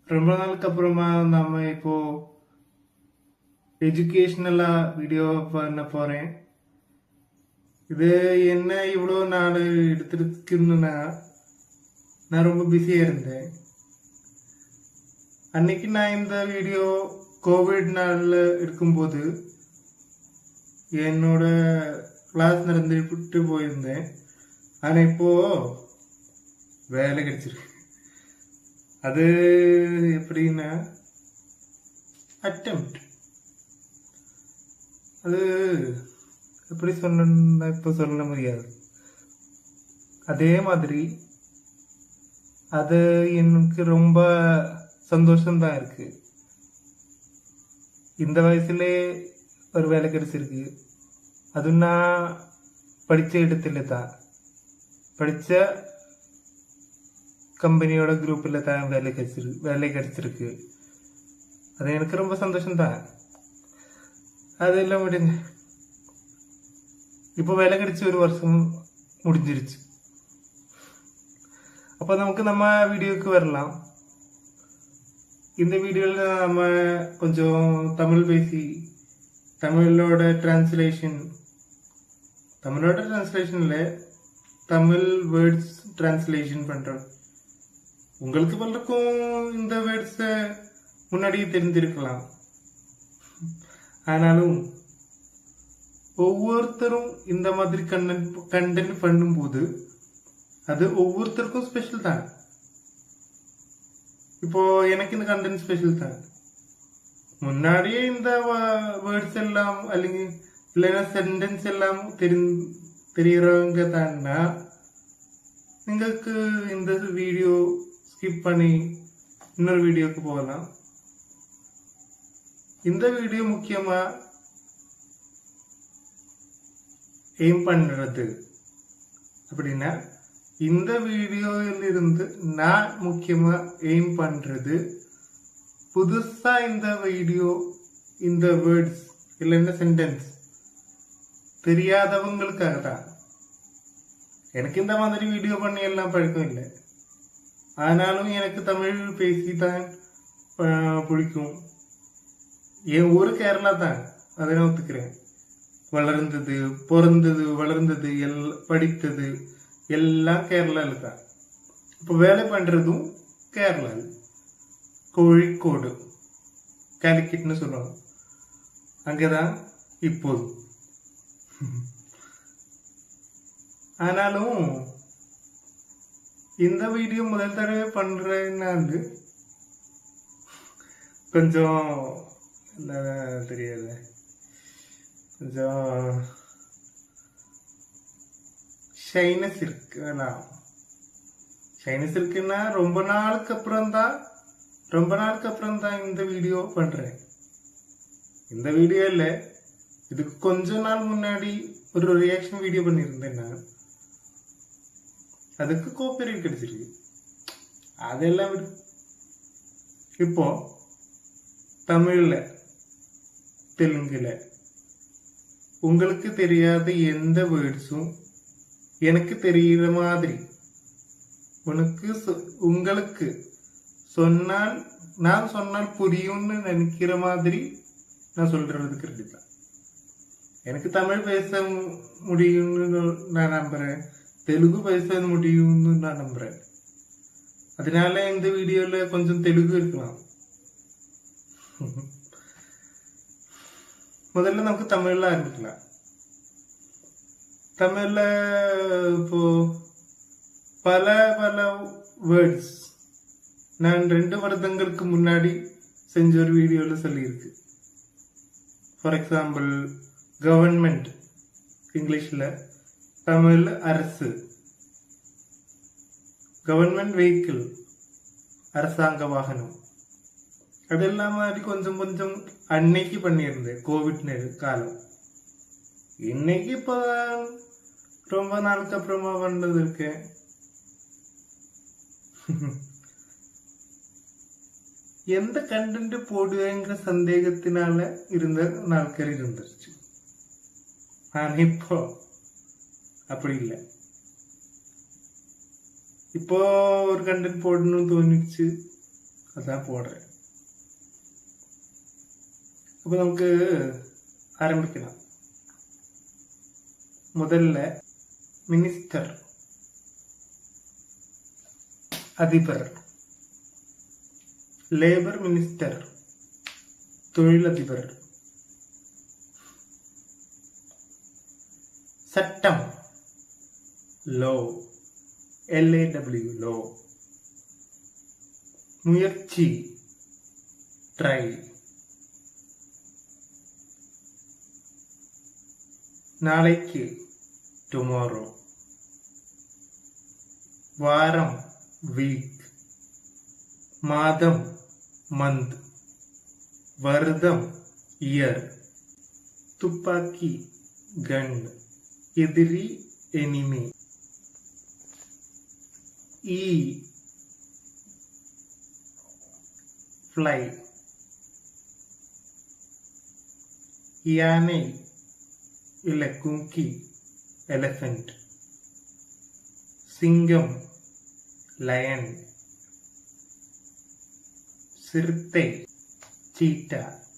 ரொம்ப நாளுக்கு அப்புறமா நாம இப்போ எஜுகேஷனலா வீடியோ பண்ண போறேன். இது என்ன இவ்வளோ நாள் எடுத்துருக்குன்னா நான் ரொம்ப பிஸியா இருந்தேன். அன்னைக்கு நான் இந்த வீடியோ கோவிட் நாள்ல இருக்கும்போது என்னோட கிளாஸ் நடந்துட்டு போயிருந்தேன். ஆனா இப்போ வேலை கிடைச்சிருக்கு. அது எப்படின்னா அட்டெம்ப்ட். அது எப்படி சொல்லணும்னா இப்போ சொல்ல முடியாது. அதே மாதிரி அது எனக்கு ரொம்ப சந்தோஷம்தான் இருக்கு. இந்த வயசுலே ஒரு வேலை கிடைச்சிருக்கு. அது நான் படித்த இடத்துல தான், படித்த கம்பெனியோட குரூப்பில் தான் வேலை கிடைச்சிருக்கு. அது எனக்கு ரொம்ப சந்தோஷம்தான். அதெல்லாம் விடுங்க. இப்போ வேலை கிடைச்சி ஒரு வருஷம் முடிஞ்சிருச்சு. அப்போ நமக்கு நம்ம வீடியோக்கு வரலாம். இந்த வீடியோவில் நம்ம கொஞ்சம் தமிழ் பேசி தமிழோட டிரான்ஸ்லேஷன்ல தமிழ் வேர்ட்ஸ் டிரான்ஸ்லேஷன் பண்றோம். உங்களுக்கு பலருக்கும் இந்த வேர்ட்ஸை முன்னாடியே தெரிஞ்சிருக்கலாம். ஆனாலும் ஒவ்வொருத்தரும் இந்த மாதிரி கண்டென்ட் பண்ணும்போது அது ஒவ்வொருத்தருக்கும் ஸ்பெஷல் தான். இப்போ எனக்கு இந்த கண்டென்ட் ஸ்பெஷல் தான். முன்னாடியே இந்த வேர்ட்ஸ் எல்லாம் இல்லைன்னா சென்டென்ஸ் எல்லாம் தெரியறவங்க தான்னா നിങ്ങൾക്ക് இந்த வீடியோ ஸ்கிப் பண்ணி இன்னொரு வீடியோக்கு போகலாம். இந்த வீடியோ முக்கியமா எய்ம் பண்றது அப்படின்னா, இந்த வீடியோவில் இருந்து நான் முக்கியமா எய்ம் பண்றது புதுசா இந்த வீடியோ இந்த வேர்ட்ஸ் இல்லைன்னா சென்டென்ஸ் தெரியாதவங்களுக்காக தான். எனக்கு இந்த மாதிரி வீடியோ பண்ணி எல்லாம் பழக்கம் இல்லை. ஆனாலும் எனக்கு தமிழ் பேசித்தான் பிடிக்கும். என் ஊரு கேரளா தான், அதை நான் ஒத்துக்கிறேன். வளர்ந்தது, பிறந்தது, வளர்ந்தது, படித்தது எல்லாம் கேரளால தான். இப்போ வேலை பண்றதும் கேரளால, கோழிக்கோடு, காலிக்கட்னு சொல்லுவாங்க, அங்கதான் இப்போது. ஆனாலும் இந்த வீடியோ முதல் தடவை பண்றேன்னா கொஞ்சம் தெரியாது, கொஞ்சம் ஷைனஸ் இருக்குன்னா ரொம்ப நாளுக்கு அப்புறம் தான் இந்த வீடியோ பண்றேன். இந்த வீடியோ இல்ல, இதுக்கு கொஞ்ச நாள் முன்னாடி ஒரு ரியாக்ஷன் வீடியோ பண்ணியிருந்தேன் நான். அதுக்கு காப்பிரைட் கிடைச்சிருக்கு. அதெல்லாம் விடு. இப்போ தமிழ்ல, தெலுங்குல உங்களுக்கு தெரியாத எந்த வேர்ட்ஸும் எனக்கு தெரிகிற மாதிரி உங்களுக்கு நான் சொன்னால் புரியும்னு நினைக்கிற மாதிரி நான் சொல்றதுக்கு ரெடி தான். எனக்கு தமிழ் பேச முடியும்னு நான் நம்புறேன், தெலுங்கு பேச முடியும்னு நான் நம்புறேன். அதனால இந்த வீடியோல கொஞ்சம் தெலுங்கு இருக்கலாம். முதல்ல நமக்கு தமிழ்ல ஆரம்பிக்கலாம். தமிழ்ல இப்போ பல வேர்ட்ஸ் நான் 2 வருடங்களுக்கு முன்னாடி செஞ்ச ஒரு வீடியோல சொல்லியிருக்கு. ஃபார் எக்ஸாம்பிள், கவர்மெண்ட் இங்கிலீஷ்ல, தமிழ்ல அரசு, கவர்மெண்ட் வெஹிக்கிள் அரசாங்க வாகனம். அதெல்லாம் மாதிரி கொஞ்சம் கொஞ்சம் அன்னைக்கு பண்ணியிருந்தேன், கோவிட் காலம். இன்னைக்கு இப்போ ரொம்ப நாளுக்கு அப்புறமா பண்ணது இருக்கேன். எந்த கண்டென்ட் போடுவேங்கிற சந்தேகத்தினால இருந்த நாட்கள் இருந்துருச்சு. ஆனா இப்போ அப்படி இல்லை. இப்போ ஒரு கண்டென்ட் போடணும்னு தோணிச்சு, அதான் போடுறேன். அப்போ நமக்கு ஆரம்பிக்கலாம். முதல்ல மினிஸ்டர், அதிபர். லேபர் மினிஸ்டர், தொழிலதிபர். சட்டம், லோ, LAW, லோ. முயற்சி, ட்ரை. நாளைக்கு, டுமாரோ. வாரம், வீக். மாதம், மந்த். வருடம், இயர். துப்பாக்கி, கன். எதிரி, எனிமி. ஈ, ஃப்ளை. யானை இல்ல கும்கி, எலிஃபண்ட். சிங்கம், லயன். சிறுத்தை, சீட்டா.